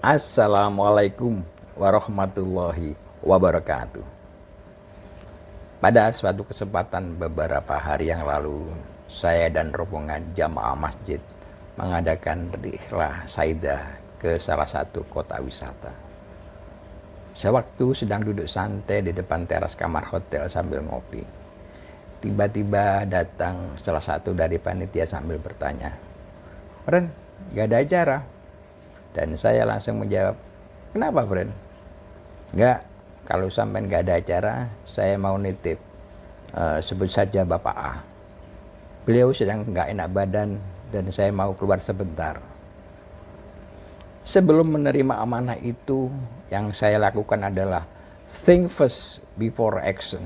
Assalamualaikum warahmatullahi wabarakatuh. Pada suatu kesempatan beberapa hari yang lalu, saya dan rombongan jamaah masjid mengadakan rihlah saidah ke salah satu kota wisata. Sewaktu sedang duduk santai di depan teras kamar hotel sambil ngopi, tiba-tiba datang salah satu dari panitia sambil bertanya, "Ren, gak ada acara?" Dan saya langsung menjawab, "Kenapa, Bren?" "Enggak, kalau sampai nggak ada acara, saya mau nitip, sebut saja Bapak A. Beliau sedang nggak enak badan dan saya mau keluar sebentar." Sebelum menerima amanah itu, yang saya lakukan adalah think first before action,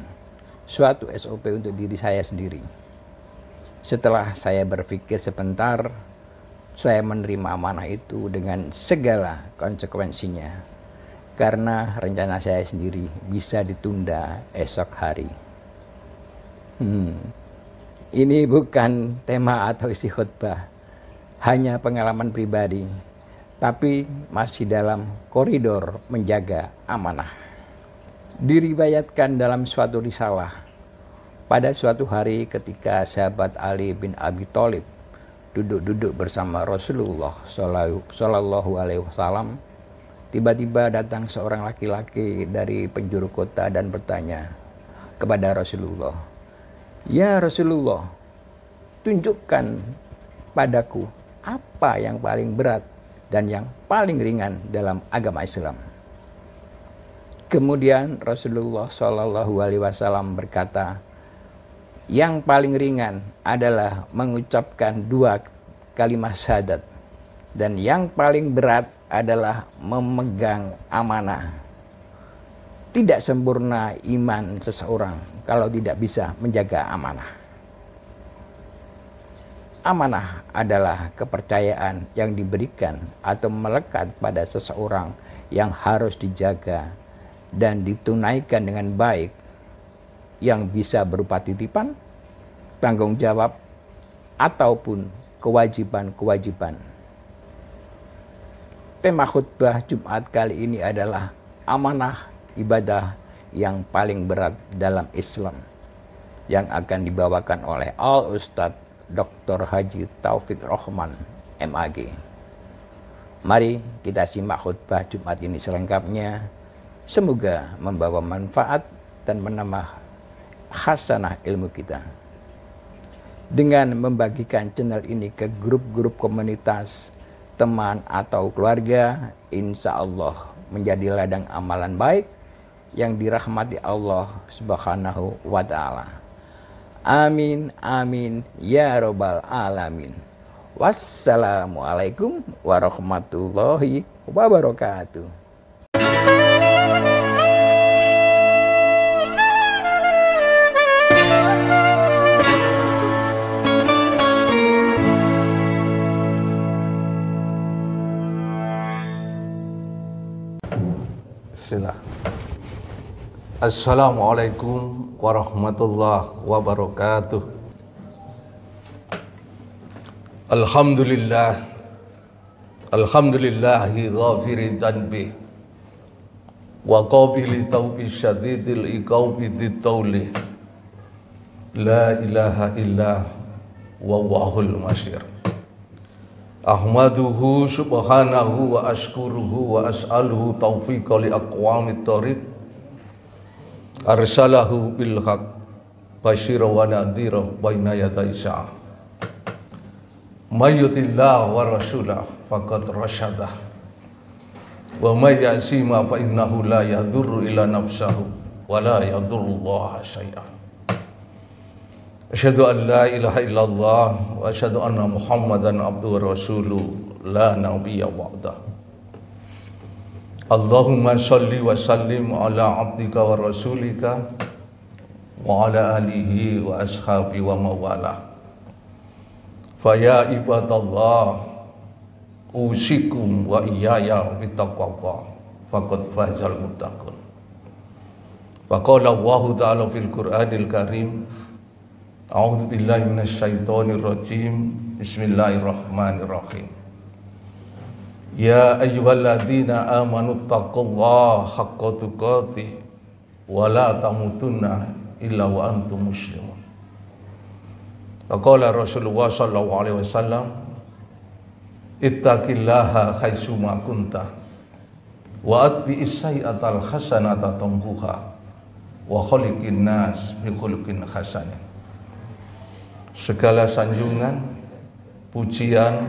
suatu SOP untuk diri saya sendiri. Setelah saya berpikir sebentar, saya menerima amanah itu dengan segala konsekuensinya, karena rencana saya sendiri bisa ditunda esok hari. Ini bukan tema atau isi khutbah, hanya pengalaman pribadi, tapi masih dalam koridor menjaga amanah. Diriwayatkan dalam suatu risalah, pada suatu hari ketika sahabat Ali bin Abi Thalib duduk-duduk bersama Rasulullah Shallallahu Alaihi Wasallam, tiba-tiba datang seorang laki-laki dari penjuru kota dan bertanya kepada Rasulullah, "Ya Rasulullah, tunjukkan padaku apa yang paling berat dan yang paling ringan dalam agama Islam." Kemudian Rasulullah Shallallahu Alaihi Wasallam berkata, "Yang paling ringan adalah mengucapkan 2 kalimat syahadat, dan yang paling berat adalah memegang amanah. Tidak sempurna iman seseorang kalau tidak bisa menjaga amanah." Amanah adalah kepercayaan yang diberikan atau melekat pada seseorang yang harus dijaga dan ditunaikan dengan baik, yang bisa berupa titipan, tanggung jawab, ataupun kewajiban-kewajiban. Tema khutbah Jumat kali ini adalah amanah ibadah yang paling berat dalam Islam, yang akan dibawakan oleh Al Ustadz Dr. Haji Taufik Rahman MAG. Mari kita simak khutbah Jumat ini selengkapnya. Semoga membawa manfaat dan menambah hasanah ilmu kita. Dengan membagikan channel ini ke grup-grup komunitas, teman atau keluarga, insya Allah menjadi ladang amalan baik yang dirahmati Allah Subhanahu wa Ta'ala. Amin, amin, ya Rabbal Alamin. Wassalamualaikum warahmatullahi wabarakatuh. Bismillah. Assalamualaikum warahmatullahi wabarakatuh. Alhamdulillahi ghafiri dhanbi wa qabili tawbi syadidil iqabi dhitawli, la ilaha illa wawahul masyir. Ahmaduhu subhanahu wa ashkuruhu wa as'aluhu taufiqa li aqwamit thariq, arsalahu bil haq basyira wa nadhira baina yaday sa'ah. May yutillah wa rasulah faqad rasyadah, wa may ya'sima fa innahu la yadurru ila nafsahu wa la yadurrullaha syai'an. Asyhadu an la ilaha illallah wa asyhadu anna Muhammadan abduhu wa rasuluhu la nabiyya ba'dah. Allahumma shalli wa sallim ala abdika wa rasulika wa ala alihi wa ashabi wa mawala. Faya ibadallah, usikum wa iyaya bitaqwallah, faqad fazal muttaqun. Faqala Allah ta'ala fil Qur'anil Karim, a'udzu billahi minasyaitonir rajim, bismillahirrahmanirrahim. Ya ayyuhalladzina amanu taqullaha haqqa tuqatih wa la tamutunna illa wa antum muslimun. Faqala Rasulullah sallallahu alaihi wasallam, ittaqillaha haitsuma kunta wa atbi'is sayyi'atal hasanata tamhuha wa khaliqin nas bi khuluqin hasanin. Segala sanjungan, pujian,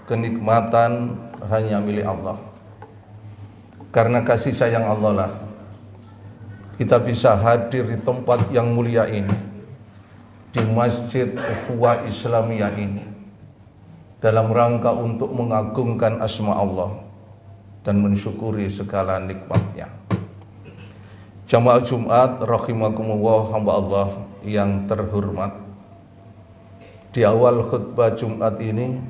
kenikmatan hanya milik Allah. Karena kasih sayang Allah lah kita bisa hadir di tempat yang mulia ini, di Masjid Ukhuwah Islamiyah ini, dalam rangka untuk mengagungkan asma Allah dan mensyukuri segala nikmatnya. Jamaah Jumat rahimakumullah, hamba Allah yang terhormat. Di awal khutbah Jumat ini,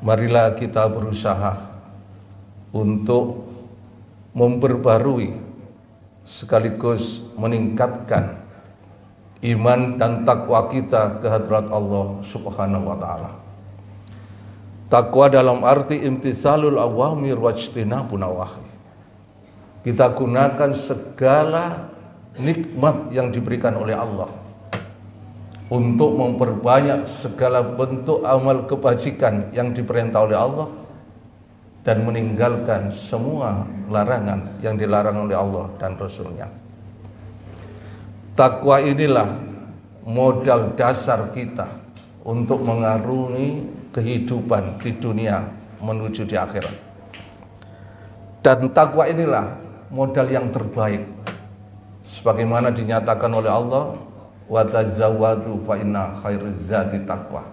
marilah kita berusaha untuk memperbarui sekaligus meningkatkan iman dan takwa kita ke hadrat Allah Subhanahu wa taala. Takwa dalam arti imtitsalul awamir wajtinabun nawahi. Kita gunakan segala nikmat yang diberikan oleh Allah untuk memperbanyak segala bentuk amal kebajikan yang diperintah oleh Allah dan meninggalkan semua larangan yang dilarang oleh Allah dan Rasul-Nya. Takwa inilah modal dasar kita untuk mengarungi kehidupan di dunia menuju di akhirat. Dan takwa inilah modal yang terbaik sebagaimana dinyatakan oleh Allah, wa tazawwadu fa inna khairaz zadi taqwa.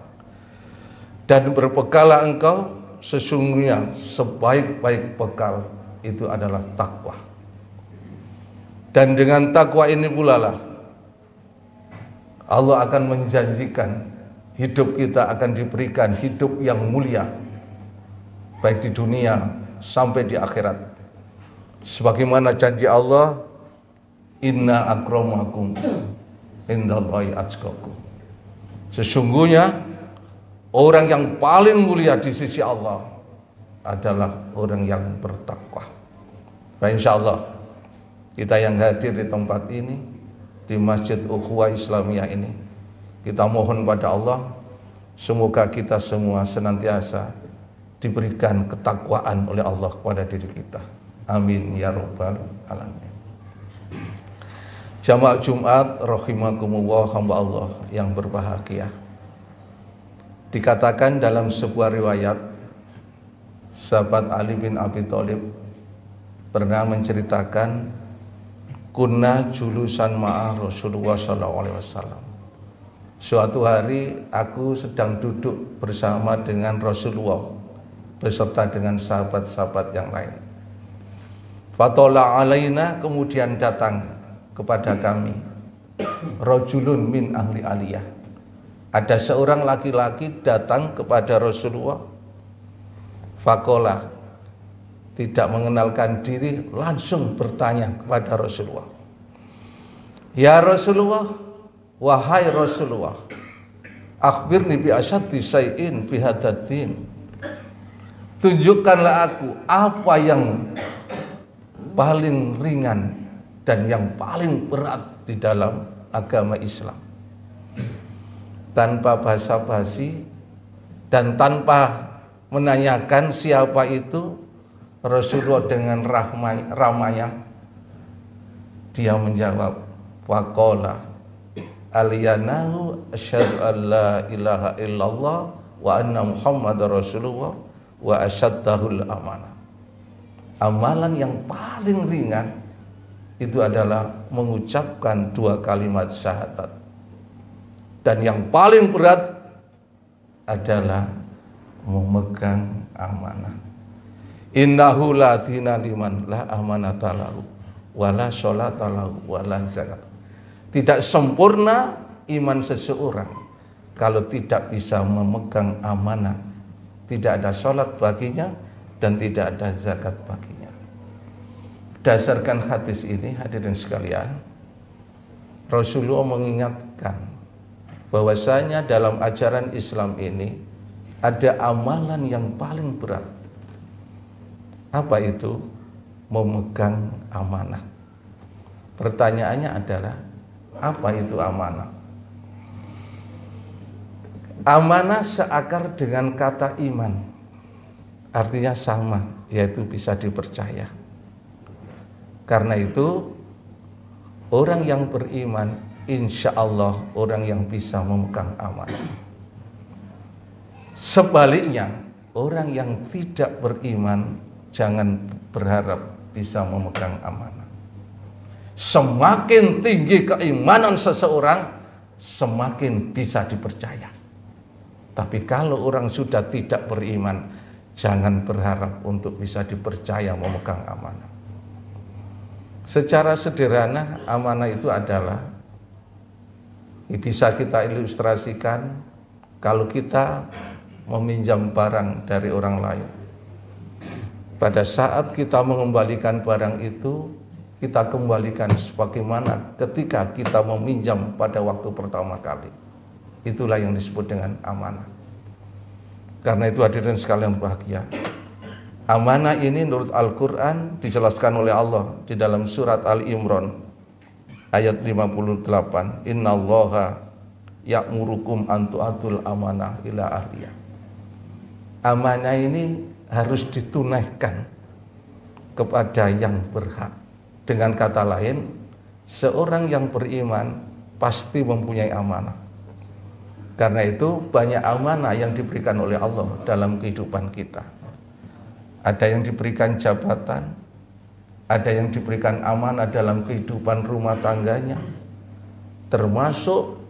Dan berbekalah engkau, sesungguhnya sebaik-baik bekal itu adalah takwa. Dan dengan takwa ini pula lah Allah akan menjanjikan hidup kita akan diberikan hidup yang mulia, baik di dunia sampai di akhirat. Sebagaimana janji Allah, inna akramakum indallahi atqakum. Sesungguhnya orang yang paling mulia di sisi Allah adalah orang yang bertakwa. Nah, insyaallah kita yang hadir di tempat ini, di Masjid Ukhuwah Islamiyah ini, kita mohon pada Allah semoga kita semua senantiasa diberikan ketakwaan oleh Allah kepada diri kita. Amin ya rabbal alamin. Jamaah Jumat rahimakumullah, hamba Allah yang berbahagia. Dikatakan dalam sebuah riwayat, sahabat Ali bin Abi Thalib pernah menceritakan, kunna julusan ma'a Rasulullah SAW. Suatu hari aku sedang duduk bersama dengan Rasulullah beserta dengan sahabat-sahabat yang lain. Fatola alaina, kemudian datang kepada kami rajulun min ahli aliyah. Ada seorang laki-laki datang kepada Rasulullah. Fakola, tidak mengenalkan diri, langsung bertanya kepada Rasulullah, ya Rasulullah, wahai Rasulullah, akhbirni bi asyaddi syai'in fi hadzal din. Tunjukkanlah aku apa yang paling ringan dan yang paling berat di dalam agama Islam. Tanpa basa-basi dan tanpa menanyakan siapa itu, Rasulullah dengan ramahnya dia menjawab, waqala aliyanahu asyhadu an la ilaha illallah wa anna muhammadar rasulullah wa asyaddahul amanah. Amalan yang paling ringan itu adalah mengucapkan 2 kalimat syahadat, dan yang paling berat adalah memegang amanah. Innahu la dina liman la amanata lahu wa la sholata lahu wa la zakat. Tidak sempurna iman seseorang kalau tidak bisa memegang amanah. Tidak ada sholat baginya dan tidak ada zakat baginya. Berdasarkan hadis ini, hadirin sekalian, Rasulullah mengingatkan bahwasanya dalam ajaran Islam ini ada amalan yang paling berat, Apa itu memegang amanah? Pertanyaannya adalah, apa itu amanah? Amanah seakar dengan kata iman, artinya sama, yaitu bisa dipercaya. Karena itu orang yang beriman, insya Allah orang yang bisa memegang amanah. Sebaliknya, orang yang tidak beriman jangan berharap bisa memegang amanah. Semakin tinggi keimanan seseorang, semakin bisa dipercaya. Tapi kalau orang sudah tidak beriman, jangan berharap untuk bisa dipercaya memegang amanah. Secara sederhana, amanah itu adalah, bisa kita ilustrasikan kalau kita meminjam barang dari orang lain. Pada saat kita mengembalikan barang itu, kita kembalikan sebagaimana ketika kita meminjam pada waktu pertama kali. Itulah yang disebut dengan amanah. Karena itu hadirin sekalian berbahagia, amanah ini menurut Al-Quran dijelaskan oleh Allah di dalam surat Ali Imran ayat 58. Innallaha ya'murukum an tu'atul amanah ila ahliya. Amanah ini harus ditunaikan kepada yang berhak. Dengan kata lain, seorang yang beriman pasti mempunyai amanah. Karena itu banyak amanah yang diberikan oleh Allah dalam kehidupan kita. Ada yang diberikan jabatan, ada yang diberikan amanah dalam kehidupan rumah tangganya, termasuk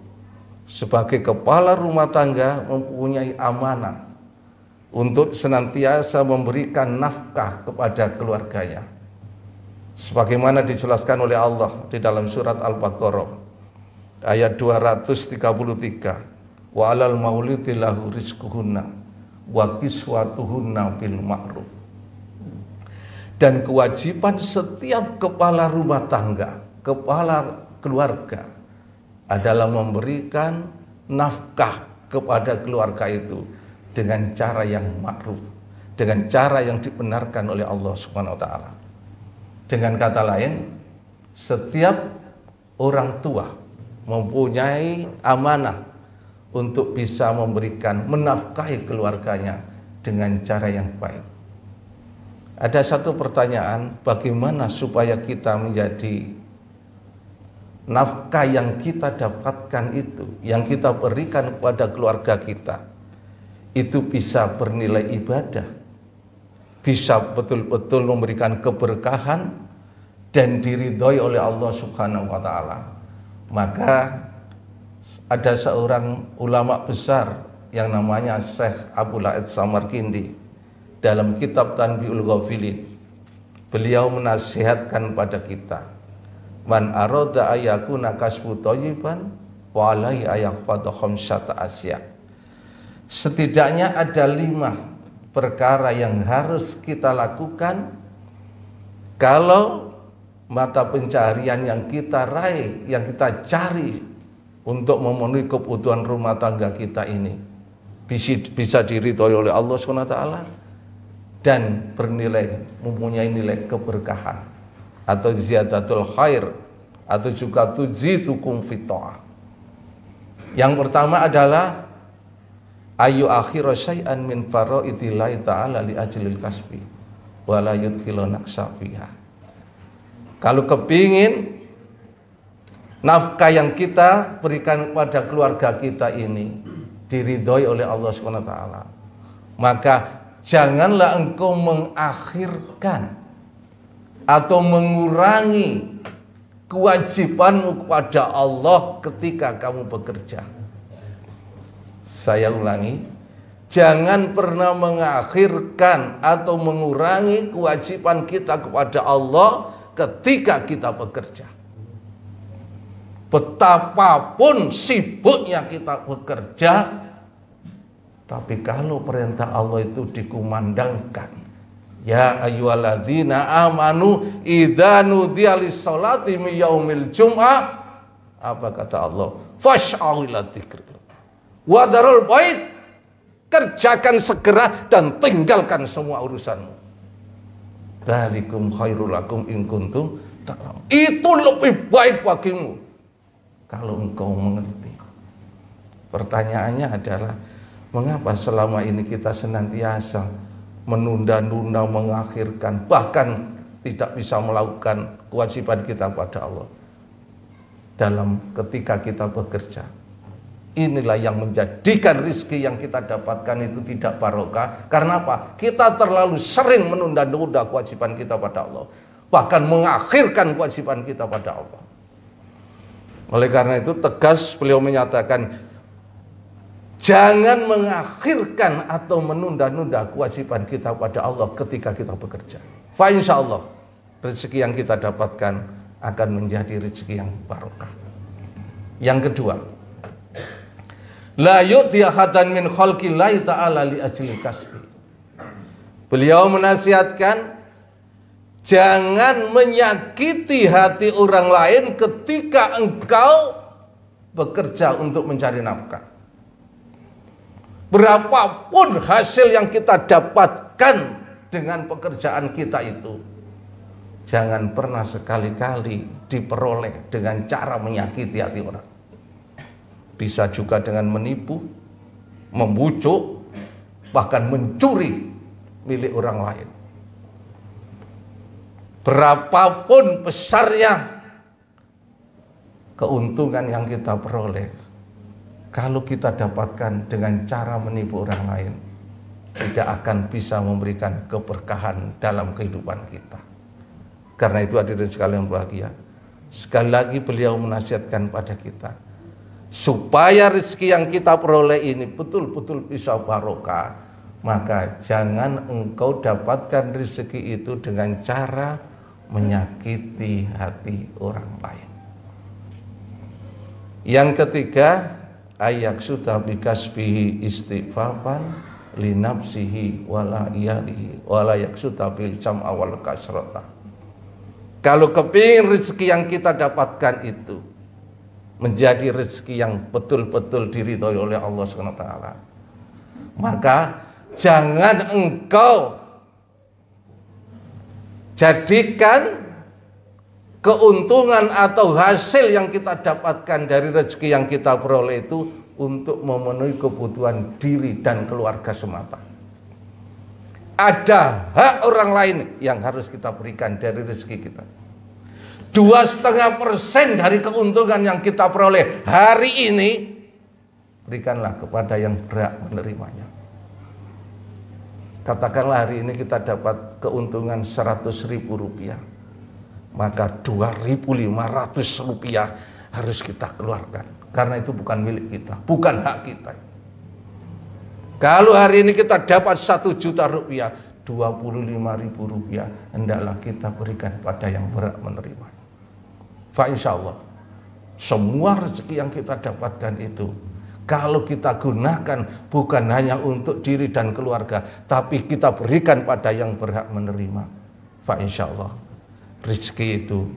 sebagai kepala rumah tangga mempunyai amanah untuk senantiasa memberikan nafkah kepada keluarganya. Sebagaimana dijelaskan oleh Allah di dalam surat Al-Baqarah ayat 233. Wa alal maulidi lahu rizquhunna wa kiswatuhunna bil ma'ruf. Dan kewajiban setiap kepala rumah tangga, kepala keluarga adalah memberikan nafkah kepada keluarga itu dengan cara yang ma'ruf, dengan cara yang dibenarkan oleh Allah Subhanahu wa taala. Dengan kata lain, setiap orang tua mempunyai amanah untuk bisa memberikan, menafkahi keluarganya dengan cara yang baik. Ada satu pertanyaan, bagaimana supaya kita menjadi nafkah yang kita dapatkan itu, yang kita berikan kepada keluarga kita, itu bisa bernilai ibadah, bisa betul-betul memberikan keberkahan dan diridhoi oleh Allah Subhanahu wa taala. Maka ada seorang ulama besar yang namanya Syekh Abu Laid Samarkindi, dalam kitab Tanbihul Ghafilin beliau menasihatkan pada kita, man arada ayakuna kasbu thayyiban wa alaihi ayaqfadu khamsata asya. Setidaknya ada 5 perkara yang harus kita lakukan kalau mata pencaharian yang kita raih, yang kita cari untuk memenuhi kebutuhan rumah tangga kita ini bisa diridhoi oleh Allah SWT dan bernilai, mempunyai nilai keberkahan atau ziyadatul khair atau juga tuzitukum fitoah. Yang pertama adalah ayu akhira syai'an min faraidillahi ta'ala li ajlil kasbi wa la yudkhilu naqsa fiha. Kalau kepingin nafkah yang kita berikan kepada keluarga kita ini diridhoi oleh Allah SWT, maka janganlah engkau mengakhirkan atau mengurangi kewajibanmu kepada Allah ketika kamu bekerja. Saya ulangi, jangan pernah mengakhirkan atau mengurangi kewajiban kita kepada Allah ketika kita bekerja. Betapapun sibuknya kita bekerja, tapi kalau perintah Allah itu dikumandangkan, ya ayyuhalladzina amanu idza nudiya lis-sholati min yaumil jum'ah, apa kata Allah? Fas'au ila dzikrillah wa darul bait, kerjakan segera dan tinggalkan semua urusanmu. Dzalikum khairul lakum in kuntum ta'lamun. Itu lebih baik bagimu kalau engkau mengerti. Pertanyaannya adalah, mengapa selama ini kita senantiasa menunda-nunda, mengakhirkan, bahkan tidak bisa melakukan kewajiban kita pada Allah dalam ketika kita bekerja? Inilah yang menjadikan rizki yang kita dapatkan itu tidak barokah. Karena apa? Kita terlalu sering menunda-nunda kewajiban kita pada Allah, bahkan mengakhirkan kewajiban kita pada Allah. Oleh karena itu tegas beliau menyatakan, jangan mengakhirkan atau menunda-nunda kewajiban kita pada Allah ketika kita bekerja. Fa insya Allah rezeki yang kita dapatkan akan menjadi rezeki yang barokah. Yang kedua, la yu'ti ahadan min khalqillahi ta'ala li ajli kasbi. Beliau menasihatkan, jangan menyakiti hati orang lain ketika engkau bekerja untuk mencari nafkah. Berapapun hasil yang kita dapatkan dengan pekerjaan kita itu, jangan pernah sekali-kali diperoleh dengan cara menyakiti hati orang. Bisa juga dengan menipu, membujuk, bahkan mencuri milik orang lain. Berapapun besarnya keuntungan yang kita peroleh, kalau kita dapatkan dengan cara menipu orang lain, tidak akan bisa memberikan keberkahan dalam kehidupan kita. Karena itu hadirin sekalian bahagia, sekali lagi beliau menasihatkan pada kita, supaya rezeki yang kita peroleh ini betul-betul bisa barokah, maka jangan engkau dapatkan rezeki itu dengan cara menyakiti hati orang lain. Yang ketiga, ayak sudah bikasbihi istighfaran li nafsihi wala iyalihi wala yaksuta bil jam'a wal kasrata. Kalau kepingin rezeki yang kita dapatkan itu menjadi rezeki yang betul-betul diridhoi oleh Allah SWT, maka jangan engkau jadikan keuntungan atau hasil yang kita dapatkan dari rezeki yang kita peroleh itu untuk memenuhi kebutuhan diri dan keluarga semata. Ada hak orang lain yang harus kita berikan dari rezeki kita. 2,5% dari keuntungan yang kita peroleh hari ini, berikanlah kepada yang berhak menerimanya. Katakanlah hari ini kita dapat keuntungan Rp100.000, maka Rp2.500 harus kita keluarkan, karena itu bukan milik kita, bukan hak kita. Kalau hari ini kita dapat Rp1.000.000, Rp25.000 hendaklah kita berikan pada yang berhak menerima. Fa insyaallah semua rezeki yang kita dapatkan itu, kalau kita gunakan bukan hanya untuk diri dan keluarga, tapi kita berikan pada yang berhak menerima, fa insyaallah rezeki itu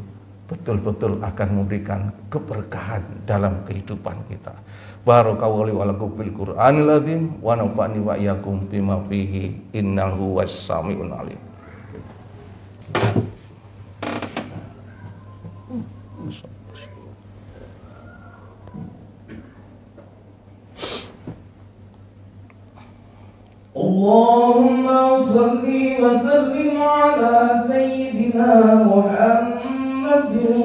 betul-betul akan memberikan keberkahan dalam kehidupan kita. Barakallahu li wa lakum fil Qur'anil azim wa nafa'ani wa iyyakum bima fihi innahu was-sami'un alim. Allahumma salli wa sallim ala sayyidina Muhammadin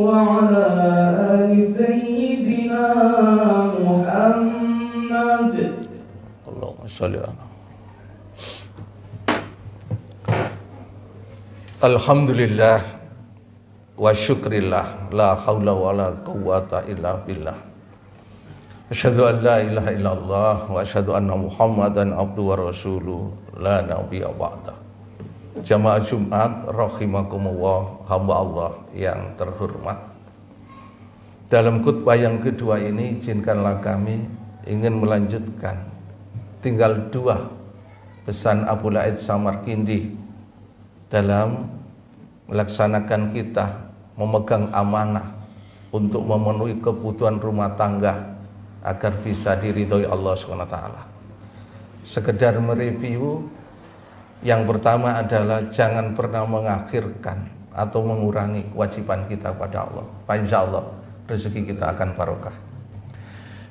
wa ala ali sayyidina Muhammad. Allahumma salli ala. Alhamdulillah wa syukrillah, la haula wa la quwwata illa billah. Asyhadu an la ilaha illallah wa asyhadu anna Muhammadan abduhu wa rasuluh la nabiyya ba'da. Jamaah Jumat rahimakumullah, hamba Allah yang terhormat. Dalam khutbah yang kedua ini, izinkanlah kami ingin melanjutkan tinggal 2 pesan Abu Laid Samarkindi dalam melaksanakan kita memegang amanah untuk memenuhi kebutuhan rumah tangga agar bisa diridhoi Allah SWT. Sekedar mereview Yang pertama adalah jangan pernah mengakhirkan atau mengurangi kewajiban kita pada Allah. Insya Allah rezeki kita akan barokah.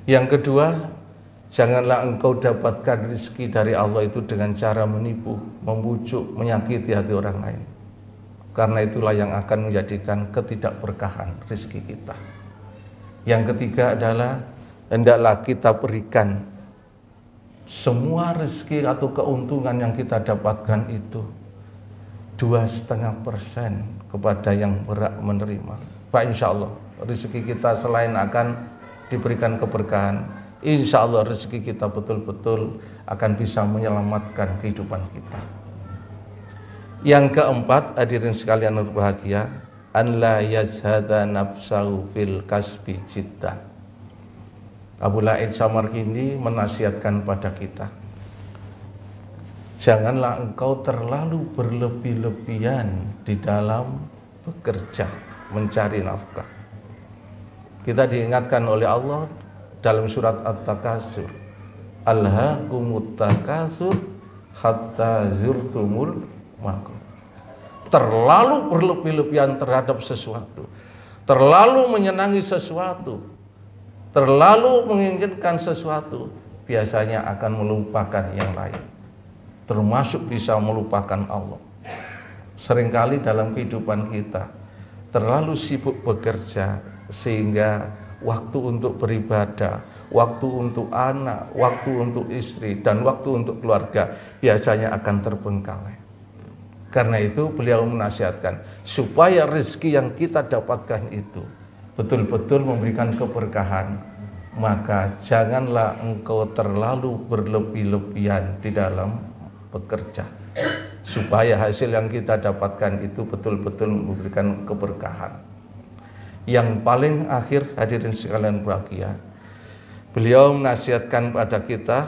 Yang kedua, janganlah engkau dapatkan rezeki dari Allah itu dengan cara menipu, membujuk, menyakiti hati orang lain. Karena itulah yang akan menjadikan ketidakberkahan rezeki kita. Yang ketiga adalah hendaklah kita berikan semua rezeki atau keuntungan yang kita dapatkan itu 2,5% kepada yang berhak menerima. Pak, insya Allah rezeki kita selain akan diberikan keberkahan, insya Allah rezeki kita betul-betul akan bisa menyelamatkan kehidupan kita. Yang keempat, hadirin sekalian berbahagia, an la yazhada nafsahu fil kasbi jiddan. Abu Laid Samarkindi menasihatkan pada kita, janganlah engkau terlalu berlebih-lebihan di dalam bekerja, mencari nafkah. Kita diingatkan oleh Allah dalam surat At-Takasur, alhaakumut takasur hatta zurtumul maqabir. Terlalu berlebih-lebihan terhadap sesuatu, terlalu menyenangi sesuatu, terlalu menginginkan sesuatu, biasanya akan melupakan yang lain, termasuk bisa melupakan Allah. Seringkali dalam kehidupan kita terlalu sibuk bekerja sehingga waktu untuk beribadah, waktu untuk anak, waktu untuk istri, dan waktu untuk keluarga biasanya akan terbengkalai. Karena itu beliau menasihatkan supaya rezeki yang kita dapatkan itu betul-betul memberikan keberkahan, maka janganlah engkau terlalu berlebih-lebihan di dalam bekerja, supaya hasil yang kita dapatkan itu betul-betul memberikan keberkahan. Yang paling akhir, hadirin sekalian berbahagia, beliau menasihatkan pada kita,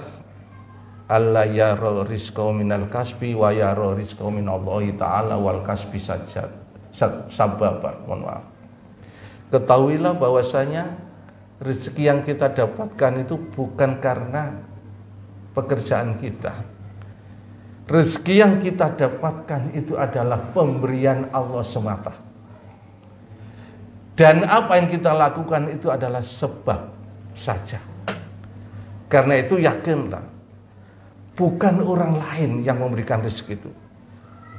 alla yaro rizqo minal kasbi wa yaro rizqo minallahi ta'ala wal kasbi saja sababar. Mohon maaf. Ketahuilah bahwasanya rezeki yang kita dapatkan itu bukan karena pekerjaan kita. Rezeki yang kita dapatkan itu adalah pemberian Allah semata. Dan apa yang kita lakukan itu adalah sebab saja. Karena itu yakinlah, bukan orang lain yang memberikan rezeki itu.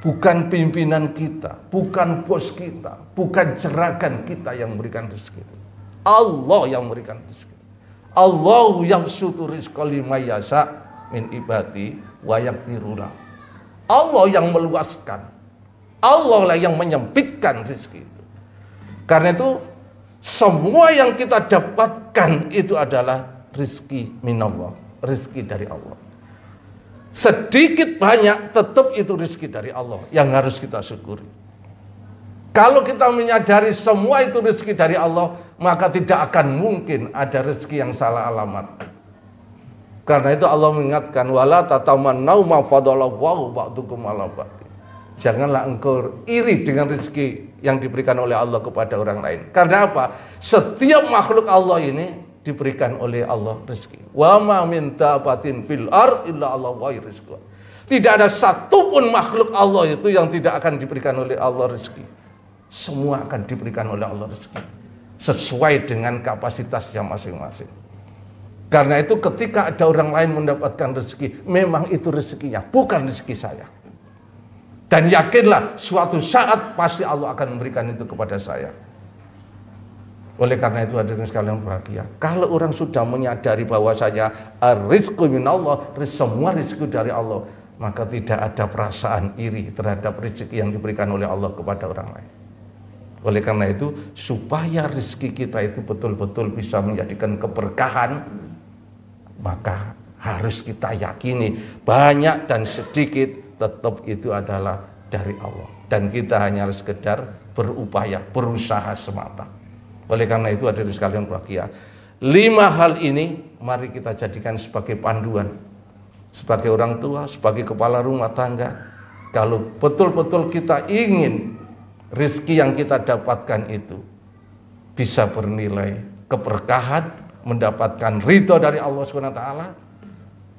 Bukan pimpinan kita, bukan bos kita, bukan jeragan kita yang memberikan rezeki itu. Allah yang memberikan rezeki. Allahu yabsutu rizqa liman yasha min ibadi wa yaqdiru lahu. Allah yang meluaskan. Allah lah yang menyempitkan rezeki itu. Karena itu semua yang kita dapatkan itu adalah rezeki minallah, rezeki dari Allah. Sedikit banyak tetap itu rezeki dari Allah yang harus kita syukuri. Kalau kita menyadari semua itu rezeki dari Allah, maka tidak akan mungkin ada rezeki yang salah alamat. Karena itu Allah mengingatkan, wala tatamannau ma fadalallahu ba'dukum ala ba'd. Janganlah engkau iri dengan rezeki yang diberikan oleh Allah kepada orang lain. Karena apa? Setiap makhluk Allah ini diberikan oleh Allah rezeki. Wa ma min dabatin fil ard illa Allah wa rizqu. Tidak ada satupun makhluk Allah itu yang tidak akan diberikan oleh Allah rezeki. Semua akan diberikan oleh Allah rezeki sesuai dengan kapasitasnya masing-masing. Karena itu ketika ada orang lain mendapatkan rezeki, memang itu rezekinya, bukan rezeki saya. Dan yakinlah suatu saat pasti Allah akan memberikan itu kepada saya. Oleh karena itu hadirin sekalian berbahagia, kalau orang sudah menyadari bahwasanya rizqu minallah, semua rezeki dari Allah, maka tidak ada perasaan iri terhadap rezeki yang diberikan oleh Allah kepada orang lain. Oleh karena itu, supaya rezeki kita itu betul-betul bisa menjadikan keberkahan, maka harus kita yakini banyak dan sedikit tetap itu adalah dari Allah. Dan kita hanya sekedar berupaya, berusaha semata. Oleh karena itu hadirin sekalian berbahagia, 5 hal ini mari kita jadikan sebagai panduan. Sebagai orang tua, sebagai kepala rumah tangga, kalau betul-betul kita ingin rezeki yang kita dapatkan itu bisa bernilai keberkahan, mendapatkan ridho dari Allah SWT,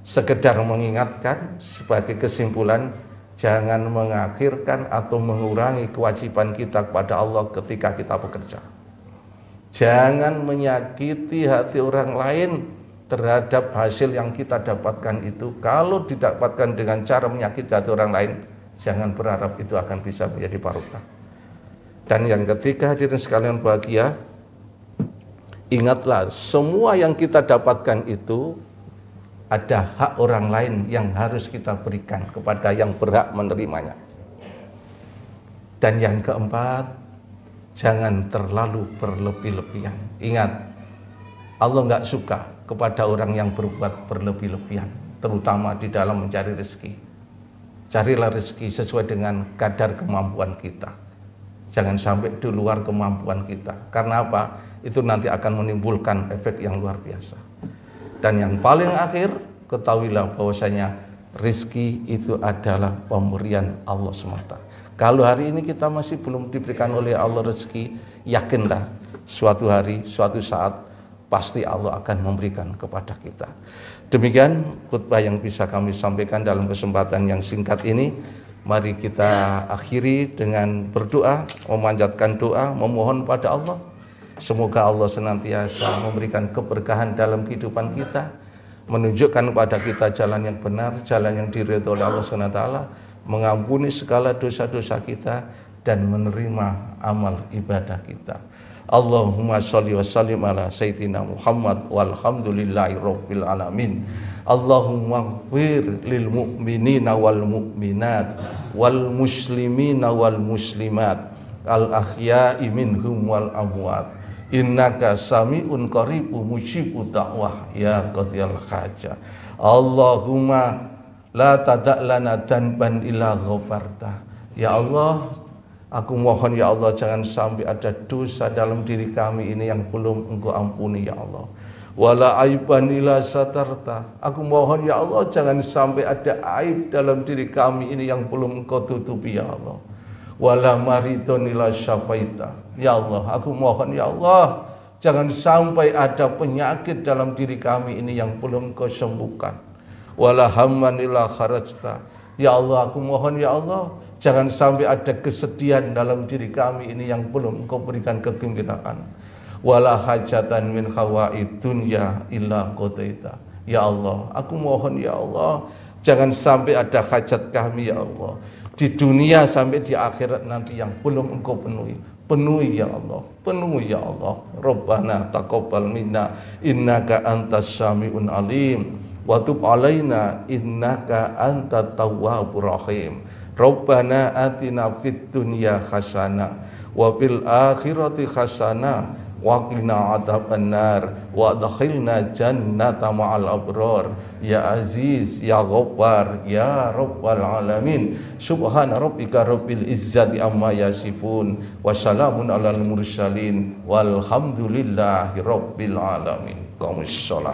sekedar mengingatkan sebagai kesimpulan, Jangan mengakhirkan atau mengurangi kewajiban kita kepada Allah ketika kita bekerja. Jangan menyakiti hati orang lain terhadap hasil yang kita dapatkan itu. Kalau didapatkan dengan cara menyakiti hati orang lain, jangan berharap itu akan bisa menjadi barokah. Dan yang ketiga, hadirin sekalian bahagia, ingatlah semua yang kita dapatkan itu ada hak orang lain yang harus kita berikan kepada yang berhak menerimanya. Dan yang keempat, jangan terlalu berlebih-lebihan. Ingat, Allah nggak suka kepada orang yang berbuat berlebih-lebihan, terutama di dalam mencari rezeki. Carilah rezeki sesuai dengan kadar kemampuan kita. Jangan sampai di luar kemampuan kita. Karena apa? Itu nanti akan menimbulkan efek yang luar biasa. Dan yang paling akhir, ketahuilah bahwasanya rizki itu adalah pemberian Allah semata. Kalau hari ini kita masih belum diberikan oleh Allah rezeki, yakinlah suatu hari, suatu saat pasti Allah akan memberikan kepada kita. Demikian khutbah yang bisa kami sampaikan dalam kesempatan yang singkat ini. Mari kita akhiri dengan berdoa, memanjatkan doa, memohon pada Allah. Semoga Allah senantiasa memberikan keberkahan dalam kehidupan kita, menunjukkan kepada kita jalan yang benar, jalan yang diridhoi oleh Allah SWT, mengampuni segala dosa-dosa kita, dan menerima amal ibadah kita. Allahumma sholli wa sallim ala sayyidina Muhammad walhamdulillahi rabbil alamin. Allahumma ighfir lil mu'minina wal mu'minat wal muslimina wal muslimat al ahya'i minhum wal amwat. Innaka sami'un qaribu mujibu da'wah ya qadiyal haja. Allahumma la tada' lana danban illa ghafarta. Ya Allah, aku mohon ya Allah, jangan sampai ada dosa dalam diri kami ini yang belum Engkau ampuni ya Allah. Wala aiban illa satarta. Aku mohon ya Allah, jangan sampai ada aib dalam diri kami ini yang belum Engkau tutupi ya Allah. Wala maridun illa syafaita. Ya Allah, aku mohon ya Allah, jangan sampai ada penyakit dalam diri kami ini yang belum Engkau sembuhkan. Wala hamman illa kharajta. Ya Allah, aku mohon ya Allah, jangan sampai ada kesedihan dalam diri kami ini yang belum Engkau berikan kegembiraan. Wala hajatan min hawaid dunya illa qadaita. Ya Allah, aku mohon ya Allah, jangan sampai ada hajat kami ya Allah, di dunia sampai di akhirat nanti yang belum Engkau penuhi. Penuhi ya Allah, penuhi ya Allah. Rabbana taqabbal minna innaka antas sami'un alim wa tub alaina innaka antat tawwabur rahim. Rabbana atina fid dunya hasanah wa fil akhirati hasanah wa qina adzabannar wa adkhilna jannata ma'al abrar. Ya Aziz, Ya Ghaffar, Ya Rabbal Alamin. Subhana rabbika rabbil izzati amma yasifun wa salamun alal mursalin walhamdulillahi rabbil alamin. Qamis shalah.